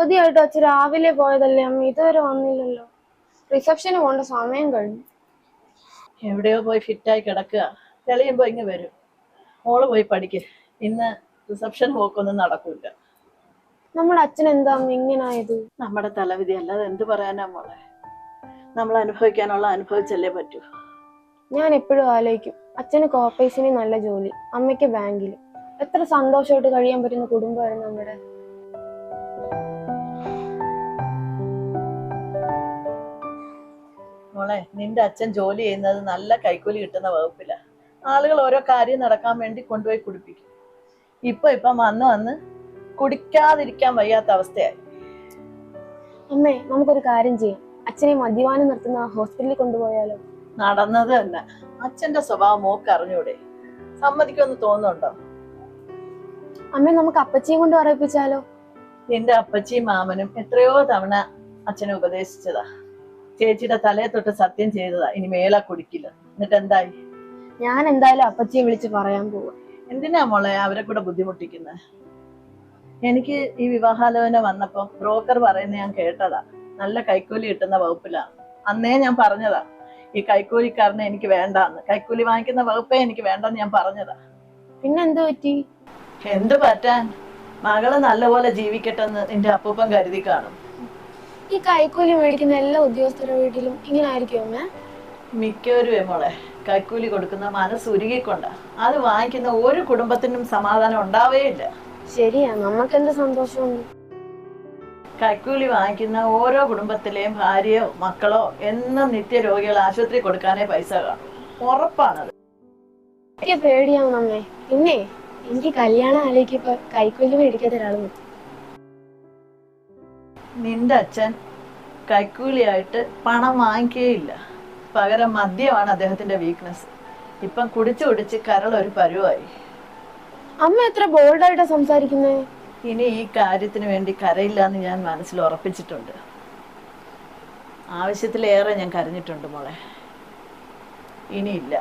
അവധിയായിട്ട് അച്ഛൻ രാവിലെ പോയതല്ലേ അമ്മ, ഇതുവരെ വന്നില്ലല്ലോ. റിസപ്ഷന് പോകേണ്ട സമയം കഴിഞ്ഞു. എവിടെയോ പോയി ഫിറ്റായി കിടക്കുക. തെളിയുമ്പോ ഇങ്ങ് വരും. മോള് പോയി പഠിക്ക്. ഇന്ന് റിസപ്ഷൻ പോക്കൊന്നും നടക്കൂല. നമ്മുടെ അച്ഛൻ എന്താ അമ്മ ഇങ്ങനായത്? നമ്മുടെ തലവിധി അല്ലാതെ എന്ത് പറയാനാ മോളെ. നമ്മൾ അനുഭവിക്കാനുള്ള അനുഭവിച്ചല്ലേ പറ്റൂ. ഞാൻ എപ്പോഴും ആലോചിക്കും, അച്ഛന് കോർപ്പറേഷനിൽ നല്ല ജോലി, അമ്മയ്ക്ക് ബാങ്കിൽ. എത്ര സന്തോഷമായിട്ട് കഴിയാൻ പറ്റുന്ന കുടുംബമായിരുന്നു നമ്മുടെ. മോളെ, നിന്റെ അച്ഛൻ ജോലി ചെയ്യുന്നത് നല്ല കൈക്കൂലി കിട്ടുന്ന വകുപ്പില്ല. ആളുകൾ ഓരോ കാര്യം നടക്കാൻ വേണ്ടി കൊണ്ടുപോയി കുടിപ്പിക്കും. ഇപ്പം വന്ന് കുടിക്കാതിരിക്കാൻ വയ്യാത്ത അവസ്ഥയായി. അമ്മേ, നമുക്കൊരു കാര്യം ചെയ്യാം. അച്ഛനെ മദ്യപാനം നിർത്തുന്ന ഹോസ്പിറ്റലിൽ കൊണ്ടുപോയാലോ? നടന്നത് തന്നെ. അച്ഛന്റെ സ്വഭാവം മോക്ക് അറിഞ്ഞൂടെ? സമ്മതിക്കുമെന്ന് തോന്നുന്നുണ്ടോ? അമ്മേ, നമുക്ക് അപ്പച്ചിയും കൊണ്ട് പറയിപ്പിച്ചാലോ? നിന്റെ അപ്പച്ചിയും മാമനും എത്രയോ തവണ അച്ഛനെ ഉപദേശിച്ചതാ. ചേച്ചിയുടെ തലയെ തൊട്ട് സത്യം ചെയ്തതാ, ഇനി മേല കുടിക്കില്ല. എന്നിട്ട് എന്തായി? ഞാൻ എന്തായാലും അപ്പച്ചിയെ വിളിച്ച് പറയാൻ പോവാ. എന്തിനാ മോളെ അവരെ കൂടെ ബുദ്ധിമുട്ടിക്കുന്നത്? എനിക്ക് ഈ വിവാഹാലോചന വന്നപ്പം ബ്രോക്കർ പറയുന്നത് ഞാൻ കേട്ടതാ, നല്ല കൈക്കൂലി കിട്ടുന്ന വകുപ്പിലാണ്. അന്നേ ഞാൻ പറഞ്ഞതാ, ഈ കൈക്കൂലിക്കാരനെ എനിക്ക് വേണ്ടാന്ന്. കൈക്കൂലി വാങ്ങിക്കുന്ന വകുപ്പേ എനിക്ക് വേണ്ടെന്ന് ഞാൻ പറഞ്ഞതാ. പിന്നെന്ത് പറ്റി? എന്ത് പറ്റാൻ? മകള് നല്ലപോലെ ജീവിക്കട്ടെന്ന് നിന്റെ അപ്പൂപ്പൻ കരുതി കാണും. ഈ കൈക്കൂലി മേടിക്കുന്ന എല്ലാ ഉദ്യോഗസ്ഥരുടെ വീട്ടിലും ഇങ്ങനെ ആയിരിക്കും അമ്മ? മിക്കവരും മോളെ കൈക്കൂലി കൊടുക്കുന്ന മനസ്സുരുകിക്കൊണ്ട. അത് വാങ്ങിക്കുന്ന ഒരു കുടുംബത്തിനും സമാധാനം ഉണ്ടാവേയില്ല. ശരിയാ, നമുക്ക് എന്ത് സന്തോഷമുണ്ട്. കൈക്കൂലി വാങ്ങിക്കുന്ന ഓരോ കുടുംബത്തിലെയും ഭാര്യയോ മക്കളോ എന്നും നിത്യരോഗികൾ ആശുപത്രി കൊടുക്കാനേ പൈസ കാണും. ഉറപ്പാണത്. എനിക്ക് പേടിയാവും അമ്മേ. പിന്നെ എനിക്ക് കല്യാണം ആലോചിക്കപ്പോ കൈക്കൂലി മേടിക്കാത്ത ഒരാളും. നിന്റെ അച്ഛൻ കൈക്കൂലിയായിട്ട് പണം വാങ്ങിക്കുകയില്ല. പകരം മദ്യമാണ് അദ്ദേഹത്തിന്റെ വീക്ക്നെസ്. ഇപ്പം കുടിച്ച് കരളൊരു പരുവായി. അമ്മ എത്ര ബോൾഡായിട്ടാ സംസാരിക്കുന്നേ. ഇനി ഈ കാര്യത്തിന് വേണ്ടി കരയില്ല എന്ന് ഞാൻ മനസ്സിൽ ഉറപ്പിച്ചിട്ടുണ്ട്. ആവശ്യത്തിലേറെ ഞാൻ കരഞ്ഞിട്ടുണ്ട് മോളെ. ഇനിയില്ല.